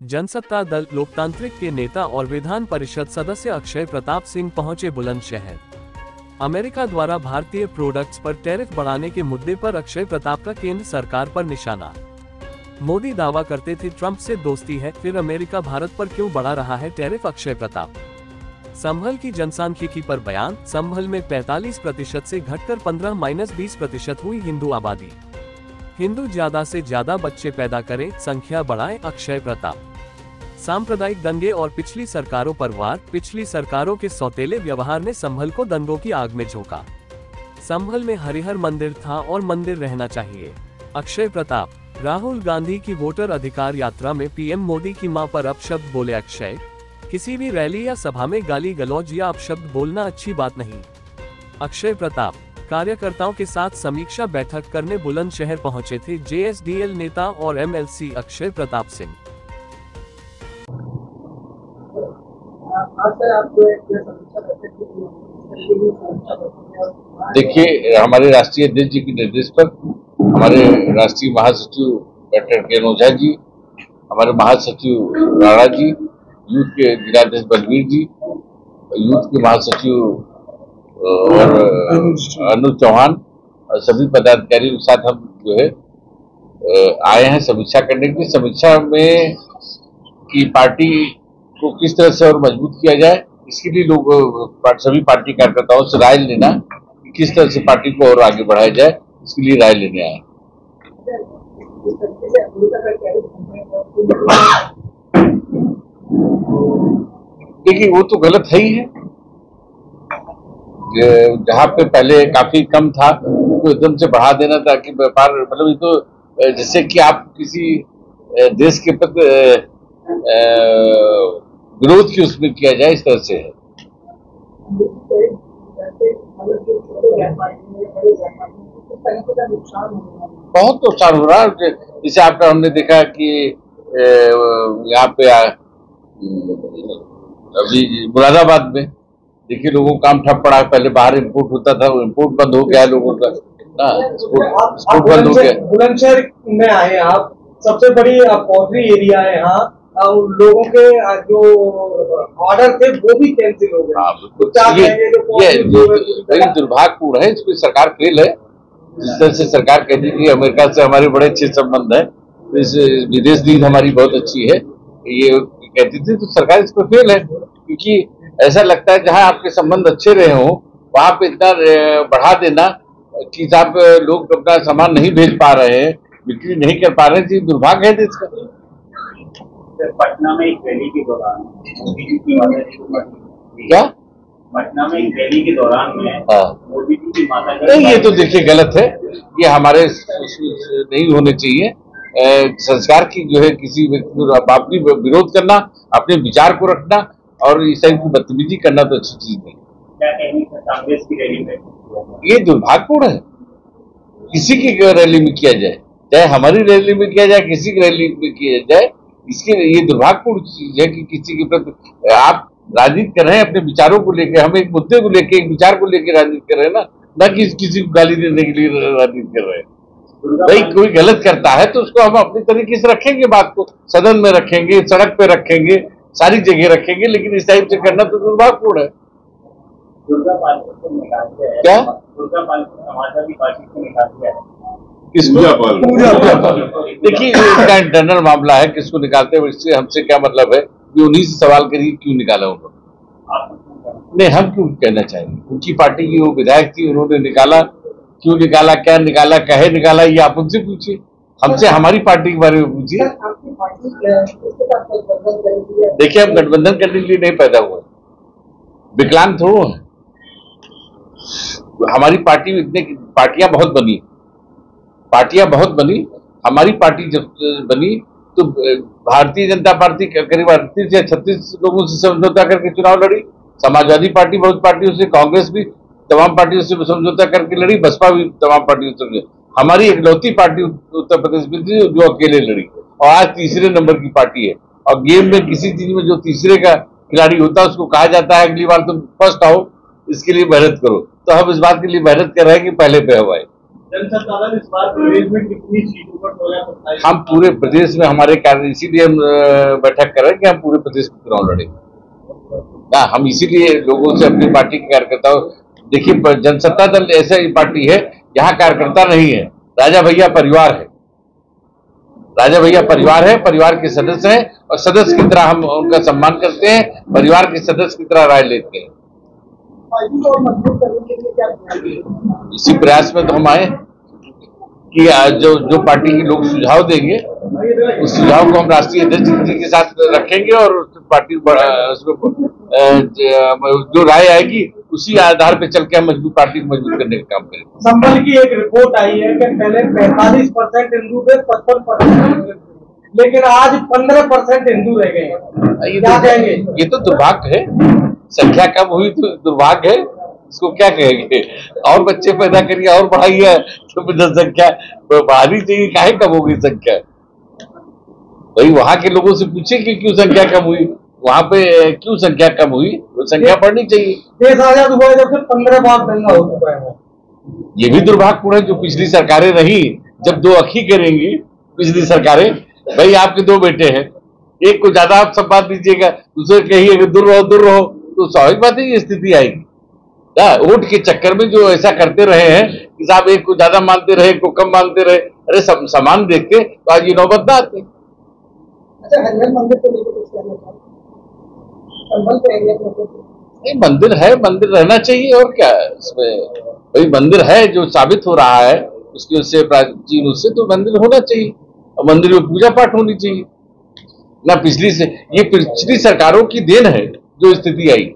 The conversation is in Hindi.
जनसत्ता दल लोकतांत्रिक के नेता और विधान परिषद सदस्य अक्षय प्रताप सिंह पहुंचे बुलंदशहर। अमेरिका द्वारा भारतीय प्रोडक्ट्स पर टैरिफ बढ़ाने के मुद्दे पर अक्षय प्रताप का केंद्र सरकार पर निशाना। मोदी दावा करते थे ट्रंप से दोस्ती है, फिर अमेरिका भारत पर क्यों बढ़ा रहा है टैरिफ। अक्षय प्रताप संभल की जनसांख्यिकी पर बयान। संभल में 45% से घटकर 15-20% हुई हिंदू आबादी। हिंदू ज्यादा से ज्यादा बच्चे पैदा करें, संख्या बढ़ाएं। अक्षय प्रताप सांप्रदायिक दंगे और पिछली सरकारों पर वार। पिछली सरकारों के सौतेले व्यवहार ने संभल को दंगों की आग में झोंका। संभल में हरिहर मंदिर था और मंदिर रहना चाहिए। अक्षय प्रताप राहुल गांधी की वोटर अधिकार यात्रा में पीएम मोदी की मां पर अपशब्द बोले अक्षय। किसी भी रैली या सभा में गाली गलौज या अपशब्द बोलना अच्छी बात नहीं। अक्षय प्रताप कार्यकर्ताओं के साथ समीक्षा बैठक करने बुलंदशहर पहुंचे थे जेएसडीएल नेता और एमएलसी अक्षय प्रताप सिंह। देखिए, हमारे राष्ट्रीय अध्यक्ष जी के निर्देश पर हमारे राष्ट्रीय महासचिव डॉक्टर के ओझा जी, हमारे महासचिव राणा जी, यूथ के जिलाध्यक्ष बलवीर जी, यूथ के महासचिव और अनुज चौहान और सभी पदाधिकारियों के साथ हम जो है आए हैं समीक्षा करने की। समीक्षा में कि पार्टी को किस तरह से और मजबूत किया जाए, इसके लिए लोग सभी पार्टी कार्यकर्ताओं से राय लेना कि किस तरह से पार्टी को और आगे बढ़ाया जाए, इसके लिए राय लेने आए। देखिए, वो तो गलत है ही है। जहाँ पे पहले काफी कम था उसको एकदम से बढ़ा देना ताकि व्यापार, मतलब ये तो जैसे कि आप किसी देश के प्रति विरोध की उसमें किया जाए, इस तरह से है। बहुत नुकसान हो रहा है। जैसे आपका हमने देखा कि यहाँ पे अभी मुरादाबाद में देखिए लोगों को काम ठप पड़ा। पहले बाहर इंपोर्ट होता था, वो इंपोर्ट बंद हो गया लोगों का, एक्सपोर्ट बंद हो गया। बुलंदशहर में आए आप, सबसे बड़ी पोल्ट्री एरिया है यहाँ, लोगों के जो ऑर्डर थे वो भी कैंसिल हो गए। ये दुर्भाग्यपूर्ण है। इसमें सरकार फेल है। जिस तरह से सरकार कहती थी अमेरिका से हमारे बड़े अच्छे संबंध है, विदेश नीति हमारी बहुत अच्छी है, ये कहती थी, तो सरकार इस पर फेल है। क्योंकि ऐसा लगता है जहां आपके संबंध अच्छे रहे हों वहां पे इतना बढ़ा देना कि साहब लोग अपना सामान नहीं भेज पा रहे हैं, बिक्री नहीं कर पा रहे हैं, दुर्भाग्य है देश का। पटना में एक रैली के दौरान क्या पटना में एक रैली के दौरान में मोदी जी की माता नहीं, ये तो देखिए गलत है। ये हमारे नहीं होने चाहिए। संस्कार की जो है किसी व्यक्ति को अपनी विरोध करना, अपने विचार को रखना और इस टाइप की बदतमीजी करना तो अच्छी चीज नहीं। क्या कहेंगे कांग्रेस की रैली में? ये दुर्भाग्यपूर्ण है। किसी की रैली में किया जाए, चाहे हमारी रैली में किया जाए, किसी की रैली में किया जाए, इसके ये दुर्भाग्यपूर्ण चीज है कि किसी के प्रति आप राजनीति कर रहे हैं अपने विचारों को लेकर। हम एक मुद्दे को लेकर, एक विचार को लेकर राजनीति कर रहे हैं ना कि किसी को गाली देने के लिए राजनीति कर रहे हैं। भाई कोई गलत करता है तो उसको हम अपने तरीके से रखेंगे, बात को सदन में रखेंगे, सड़क पे रखेंगे, सारी जगह रखेंगे, लेकिन इस टाइप से करना तो दुर्भाग्यपूर्ण है। क्या समाजवादी पार्टी को निकाल दिया है? देखिए, इसका इंटरनल मामला है, किसको निकालते हैं इससे हमसे क्या मतलब है। कि उन्हीं से सवाल करिए क्यों निकाला उन्होंने। नहीं, हम क्यों कहना चाहेंगे। उनकी पार्टी की वो विधायक थी, उन्होंने निकाला, क्यों निकाला, क्या निकाला, कहे निकाला, ये आप उनसे पूछिए, हमसे हमारी पार्टी के बारे में पूछिए। देखिए, हम गठबंधन करने के लिए नहीं पैदा हुए, विकलांग थोड़ा है। हमारी पार्टी में इतने पार्टियां बहुत बनी। हमारी पार्टी जब बनी तो भारतीय जनता पार्टी करीब 38 या 36 लोगों से समझौता करके चुनाव लड़ी। समाजवादी पार्टी बहुत पार्टियों से, कांग्रेस भी तमाम पार्टियों से समझौता करके लड़ी, बसपा भी तमाम पार्टियों से। हमारी इकलौती पार्टी उत्तर प्रदेश में थी जो अकेले लड़ी और आज तीसरे नंबर की पार्टी है। और गेम में किसी चीज में जो तीसरे का खिलाड़ी होता है उसको कहा जाता है अगली बार तुम फर्स्ट आओ, इसके लिए मेहनत करो। तो हम इस बात के लिए मेहनत कर रहे हैं कि पहले पे हवाए। जनता दल इस बार प्रदेश में कितनी सीटों पर 2027? हम पूरे प्रदेश में हमारे कार्य, इसीलिए हम बैठक कर रहे हैं कि हम पूरे प्रदेश में चुनाव लड़ेंगे। हम इसीलिए लोगों से अपनी पार्टी के कार्यकर्ताओं, देखिए जनसत्ता दल ऐसा पार्टी है यहाँ कार्यकर्ता नहीं है, राजा भैया परिवार है। राजा भैया परिवार है, परिवार के सदस्य हैं और सदस्य की तरह हम उनका सम्मान करते हैं, परिवार के सदस्य की तरह राय लेते हैं। इसी प्रयास में तो हम आए कि जो पार्टी के लोग सुझाव देंगे उस सुझाव को हम राष्ट्रीय अध्यक्ष जी के साथ रखेंगे और पार्टी जो राय आएगी उसी आधार पे चल के हम मजबूत पार्टी को मजबूत करने का काम करेंगे। संबल की एक रिपोर्ट आई है कि पहले 45% हिंदू थे, 55%, लेकिन आज 15% हिंदू रह गए हैं। क्या कहेंगे? ये तो दुर्भाग्य है, संख्या कम हुई तो दुर्भाग्य है, इसको क्या कहेंगे? और बच्चे पैदा करिए और बढ़ाइए, तो जनसंख्या बढ़ानी चाहिए, काहे कम होगी संख्या? भाई वहां के लोगों से पूछे कि क्यों संख्या कम हुई, वहां पे क्यों संख्या कम हुई, तो संख्या बढ़नी चाहिए। देश आजाद हुआ जब से 15 बार दंगा हो चुका है। ये भी दुर्भाग्यपूर्ण है जो पिछली सरकारें रही, जब दो अखी करेंगी पिछली सरकारें। भाई आपके दो बेटे हैं, एक को ज्यादा आप सम्मान दीजिएगा, दूसरे कहिए दूर रहो, तो स्वाभाविक बात है ये स्थिति आएगी। वोट के चक्कर में जो ऐसा करते रहे हैं कि साहब एक को ज्यादा मानते रहे, एक को कम मानते रहे, अरे समान देख के तो आज ये नौबत ना आती। अच्छा, हरिहर मंदिर को लेकर कुछ कहना चाहते हैं? नहीं, मंदिर है, मंदिर रहना चाहिए और क्या है इसमें? भाई मंदिर है जो साबित हो रहा है उसके, उससे प्राचीन, उससे तो मंदिर होना चाहिए और मंदिर में पूजा पाठ होनी चाहिए ना। पिछली सरकारों की देन है जो स्थिति आई।